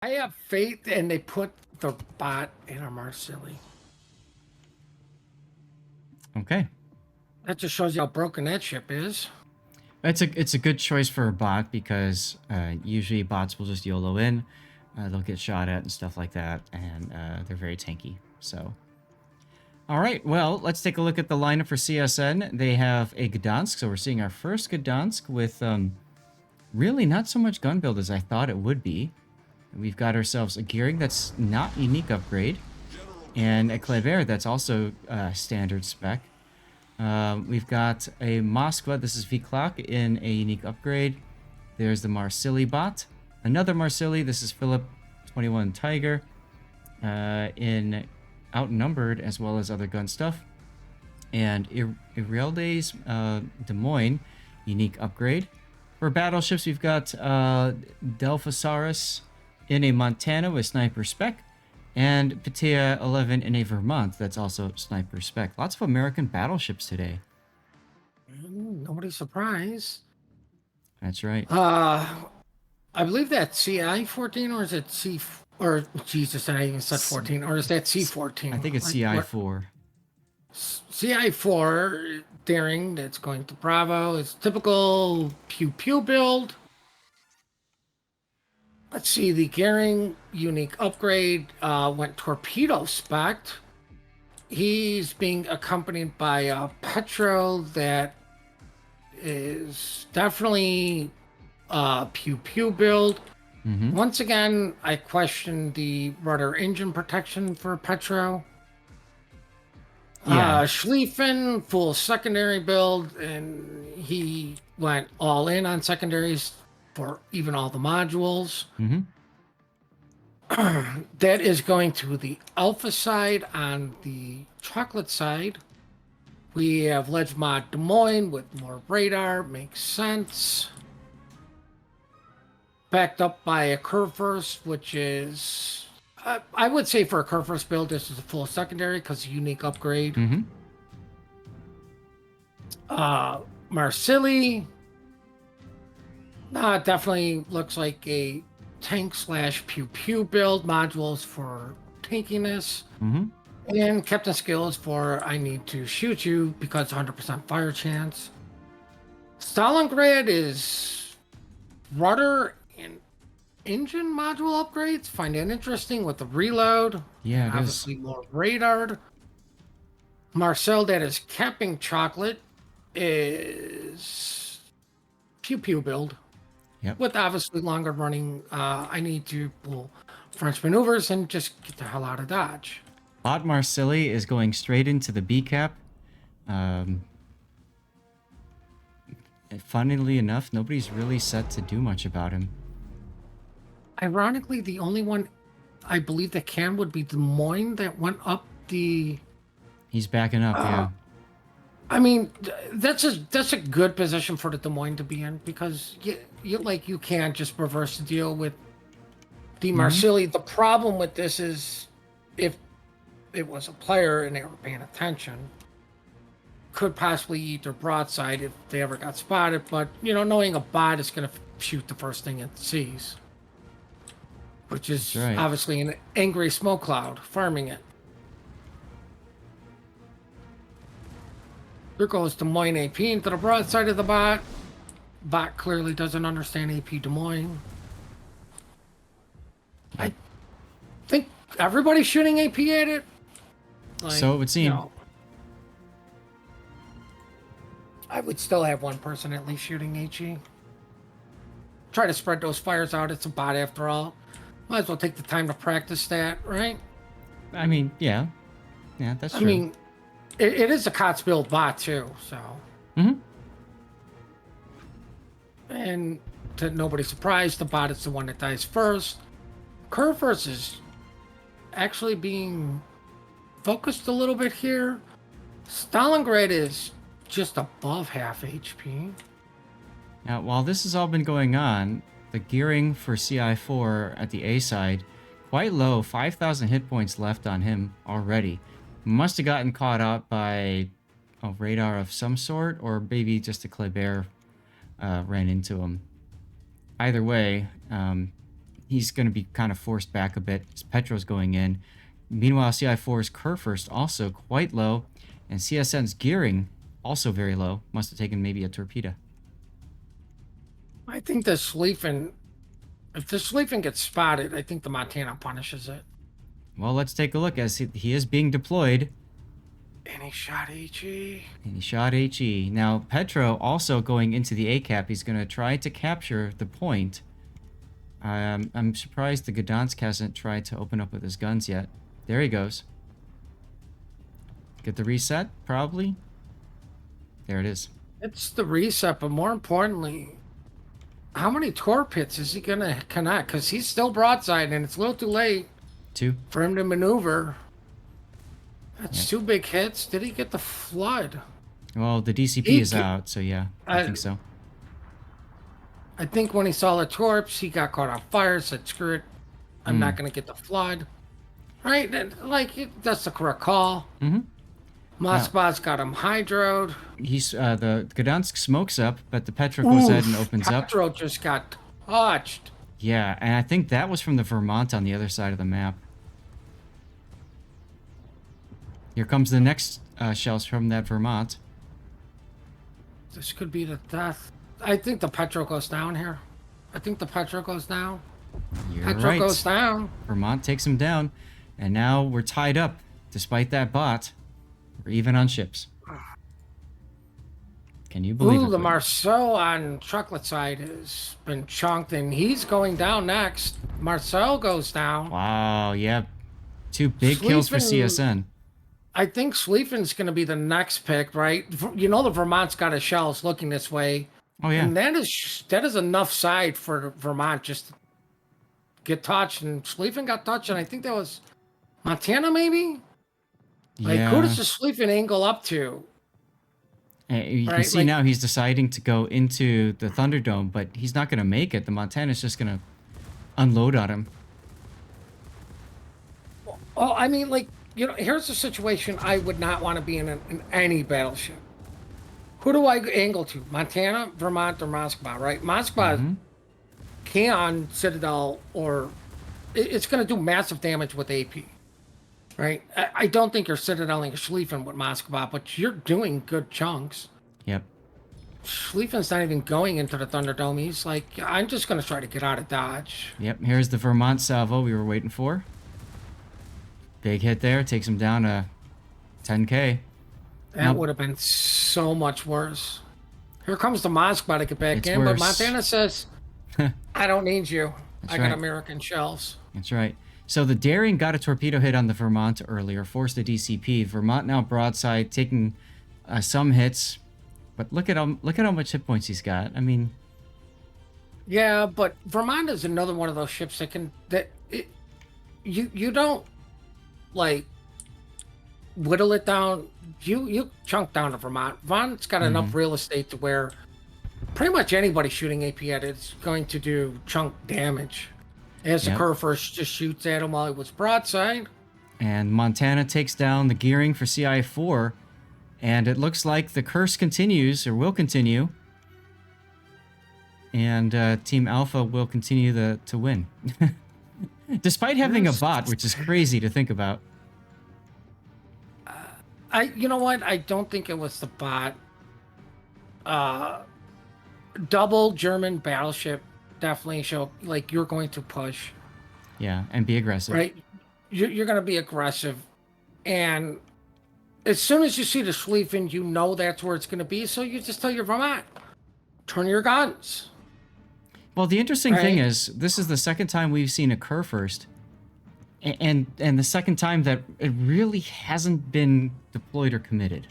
I have faith, and they put the bot in a Marsilli. Okay. That just shows you how broken that ship is. It's a good choice for a bot because usually bots will just YOLO in. They'll get shot at and stuff like that, and they're very tanky. So, all right, well, let's take a look at the lineup for CSN. They have a Gdansk, so we're seeing our first Gdansk with really not so much gun build as I thought it would be. We've got ourselves a gearing that's not unique upgrade, and a Kleber that's also standard spec. We've got a Moskva. This is V-Clock in a unique upgrade. There's the Marsilli bot. Another Marsilli. This is Philip 21 Tiger in outnumbered as well as other gun stuff. And Irielde's Des Moines unique upgrade. For battleships, we've got Delphosaurus in a Montana with sniper spec. And Patea 11 in a Vermont that's also sniper spec. Lots of American battleships today. Nobody's surprised. That's right. I believe that's CI14, or is it C? Or Jesus, I even said 14, or is that C14? I think it's CI4. CI4 daring that's going to Bravo is typical pew pew build. Let's see, the Gearing unique upgrade went torpedo spec. He's being accompanied by a Petro that is definitely pew pew build. Once again, I question the rudder engine protection for Petro. Yeah. Schlieffen, full secondary build, and he went all in on secondaries for even all the modules. That is going to the alpha side. On the chocolate side, we have Ledge Mod Des Moines with more radar. Makes sense. Backed up by a Curvers, which is, I would say for a Curvers build, this is a full secondary because unique upgrade. Marsilli, definitely looks like a tank / pew pew build. Modules for tankiness. And Captain Skills for I need to shoot you because 100% fire chance. Stalingrad is rudder and engine module upgrades. Find it interesting with the reload. Yeah, it obviously more radar. Marcel, that is capping chocolate, is pew pew build. Yep. With obviously longer running. I need to pull French maneuvers and just get the hell out of Dodge. Bot Marsilli is going straight into the B cap. Funnily enough, nobody's really set to do much about him. Ironically, the only one I believe that can would be Des Moines that went up the. He's backing up, yeah. I mean, that's a good position for the Des Moines to be in because you can't just reverse the deal with the Marsilli. The problem with this is if it was a player and they were paying attention, could possibly eat their broadside if they ever got spotted. But knowing a bot is going to shoot the first thing it sees, which is obviously an angry smoke cloud farming it. There goes Des Moines AP into the broadside of the bot. Bot clearly doesn't understand AP Des Moines. I think everybody's shooting AP at it. So it would seem. I would still have one person at least shooting HE. Try to spread those fires out. It's a bot after all. Might as well take the time to practice that, right? I mean, yeah. Yeah, that's true. I mean, it is a COTS build bot too, so. And to nobody's surprise, the bot is the one that dies first. Curvers is actually being focused a little bit here. Stalingrad is just above half HP. Now, while this has all been going on, the gearing for CI4 at the A side, quite low, 5,000 hit points left on him already. Must have gotten caught up by a radar of some sort, or maybe just a Kleber ran into him. Either way, he's going to be kind of forced back a bit as Petro's going in. Meanwhile, CI4's Kurfürst also quite low, and CSN's gearing also very low. Must have taken maybe a torpedo. I think the Schlieffen, if the Schlieffen gets spotted, I think the Montana punishes it. Well, let's take a look as he is being deployed. And he shot HE. And he shot HE. Now, Petro also going into the A-cap. He's going to try to capture the point. I'm surprised the Gdansk hasn't tried to open up with his guns yet. There he goes. Get the reset, probably. There it is. It's the reset, but more importantly, how many torpedoes is he going to connect? Because he's still broadside, and it's a little too late 2. for him to maneuver. That's Yep. 2 big hits. Did he get the flood? Well, the DCP is out, so yeah, I think so. I think when he saw the torps, he got caught on fire, said, screw it. I'm not going to get the flood. Right? And, that's the correct call. Mm-hmm. Moskva's got him hydroed. He's the Gdansk smokes up, but the Petro goes ahead and opens up. Petro just got touched. Yeah, and I think that was from the Vermont on the other side of the map. Here comes the next shells from that Vermont. This could be the death. I think the Petro goes down here. I think the Petro goes down. You're Petro right. goes down. Vermont takes him down, and now we're tied up. Despite that bot, we're even on ships. Can you believe it? Ooh, the Puddin? Marceau on chocolate side has been chunked, and he's going down next. Marceau goes down. Wow, yeah. 2 big kills for CSN. I think Schlieffen's going to be the next pick, right? You know the Vermont's got his shells looking this way. Oh, yeah. And that is enough side for Vermont just to get touched. And Schlieffen got touched, and I think that was Montana, maybe? Like, Yeah. who does the Schlieffen angle up to? You can Right, see now he's deciding to go into the Thunderdome, but he's not going to make it. The Montana's just going to unload on him. Oh, I mean, here's a situation I would not want to be in any battleship. Who do I angle to? Montana, Vermont, or Moskva, right? Moskva can Citadel, or it's going to do massive damage with AP, right? I don't think you're Citadeling Schlieffen with Moskva, but you're doing good chunks. Yep. Schlieffen's not even going into the Thunderdome. He's like, I'm just going to try to get out of Dodge. Yep, here's the Vermont salvo we were waiting for. Big hit there, takes him down to 10K. That would have been so much worse. Here comes the Moskva to get back in, but Montana says, I don't need you. I got American shells. That's right. So the Daring got a torpedo hit on the Vermont earlier, forced a DCP. Vermont now broadside, taking some hits, but look at how much hit points he's got. I mean, yeah, but Vermont is another one of those ships you don't like whittle it down. You chunk down to Vermont. Vermont's got enough real estate to where pretty much anybody shooting AP at it is going to do chunk damage. As the Kurfürst just shoots at him while he was broadside. And Montana takes down the gearing for CI4, and it looks like the curse continues, or will continue. And Team Alpha will continue to win. Despite having a bot, which is crazy to think about. You know what? I don't think it was the bot. Double German battleship definitely show like you're going to push. Yeah, and be aggressive. Right? You're going to be aggressive. And as soon as you see the Schlieffen, you know that's where it's going to be. So you just tell your Vermont, turn your guns. Well, the interesting thing is, this is the second time we've seen a Kurfürst. And the second time that it really hasn't been deployed or committed.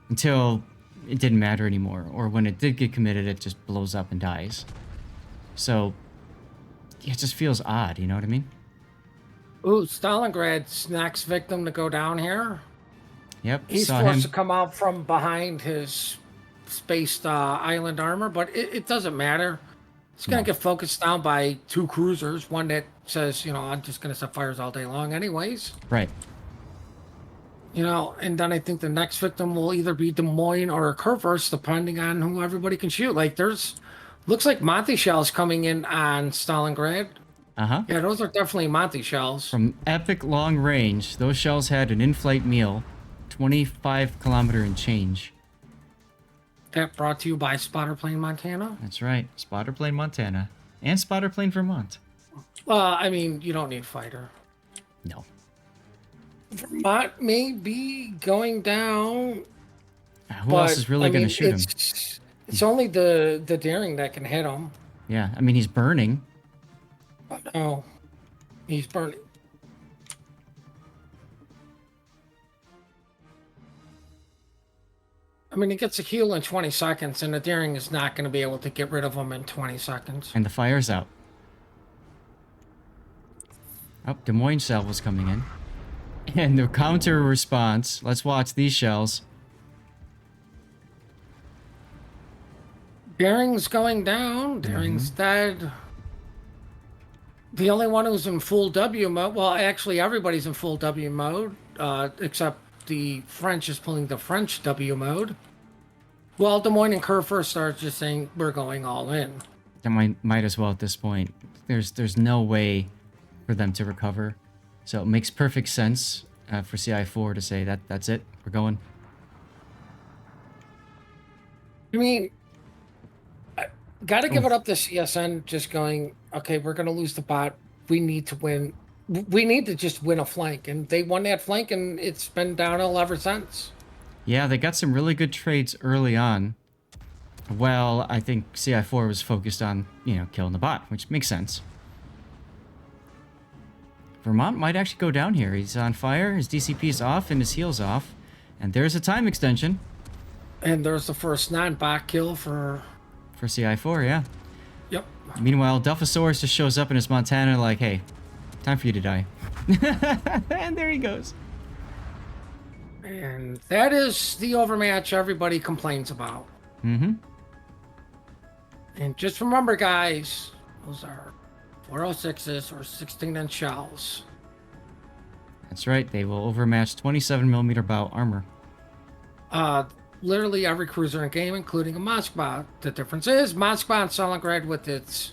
Until it didn't matter anymore. Or when it did get committed, it just blows up and dies. So, yeah, it just feels odd, you know what I mean? Ooh, Stalingrad's next victim to go down here. Yep, He's forced to come out from behind his spaced island armor, but it doesn't matter. It's going to get focused down by 2 cruisers. One that says, I'm just going to set fires all day long anyways. Right. And then I think the next victim will either be Des Moines or Kurfürst, depending on who everybody can shoot. Like, there's Looks like Monty shells coming in on Stalingrad. Uh-huh. Yeah, those are definitely Monty shells. From epic long range, those shells had an in-flight meal, 25-kilometer and change. That brought to you by Spotter Plane, Montana. That's right, Spotter Plane, Montana, and Spotter Plane, Vermont. Well, I mean, you don't need fighter. No. Vermont may be going down. Who else is really going to shoot him? It's only the daring that can hit him. Yeah, I mean, he's burning. Oh, he's burning. I mean, he gets a heal in 20 seconds, and the daring is not going to be able to get rid of him in 20 seconds. And the fire's out. Oh, Des Moines salvo's coming in. And the counter response. Let's watch these shells. Daring's going down. Daring's dead. The only one who's in full W mode, well, actually everybody's in full W mode, except the French is pulling the French W mode. Well, Des Moines and Kerr first started just saying, we're going all in. That might as well at this point. There's no way for them to recover. So it makes perfect sense for CI4 to say that's it, we're going. I mean, got to give it up to CSN just going, okay, we're going to lose the bot. We need to win. We need to just win a flank. And they won that flank, and it's been downhill ever since. Yeah, they got some really good trades early on. Well, I think CI4 was focused on, killing the bot, which makes sense. Vermont might actually go down here. He's on fire, his DCP is off, and his heal's off. And there's a time extension. And there's the first non-bot kill for CI4, yeah. Yep. Meanwhile, Delphosaurus just shows up in his Montana like, hey, time for you to die. And there he goes. And that is the overmatch everybody complains about. Mm-hmm. And just remember, guys, those are 406s or 16-inch shells. That's right. They will overmatch 27mm bow armor. Literally every cruiser in game, including a Moskva. The difference is Moskva and Stalingrad with its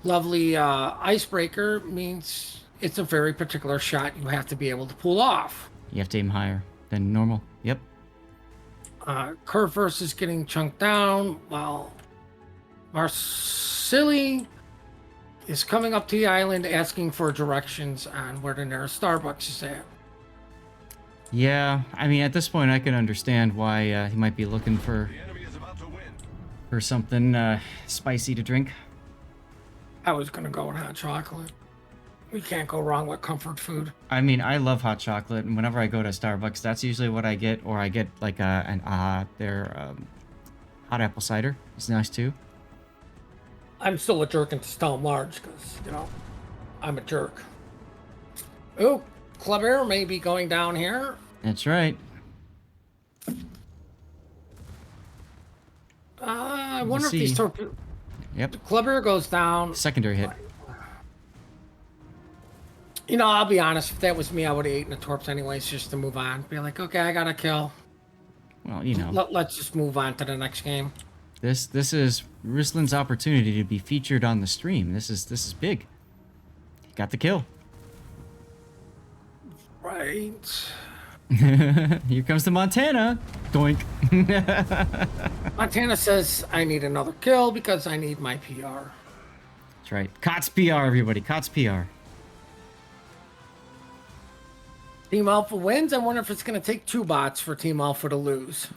lovely icebreaker means it's a very particular shot you have to be able to pull off. You have to aim higher than normal. Yep. Curve versus getting chunked down while Marcilli is coming up to the island asking for directions on where the nearest Starbucks is at. Yeah, I mean, at this point, I can understand why he might be looking for something spicy to drink. I was going to go with hot chocolate. We can't go wrong with comfort food. I mean, I love hot chocolate, and whenever I go to Starbucks, that's usually what I get, or I get like their hot apple cider. It's nice too. I'm still a jerk into Stone Large because, I'm a jerk. Oh, Club Air may be going down here. That's right. I wonder if these torpedoes... Yep. Club Air goes down. Secondary hit. I'll be honest. If that was me, I would have eaten the torps anyways just to move on. Be like, okay, I got a kill. Well, Let's just move on to the next game. This is Ruslan's opportunity to be featured on the stream. This is big. He got the kill. Right. Here comes the Montana. Doink. Montana says, I need another kill because I need my PR. That's right. COTS PR, everybody. COTS PR. Team Alpha wins. I wonder if it's going to take 2 bots for Team Alpha to lose.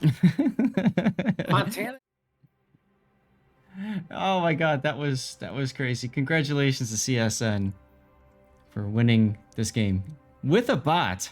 Montana. Oh my god, that was crazy. Congratulations to CSN for winning this game with a bot.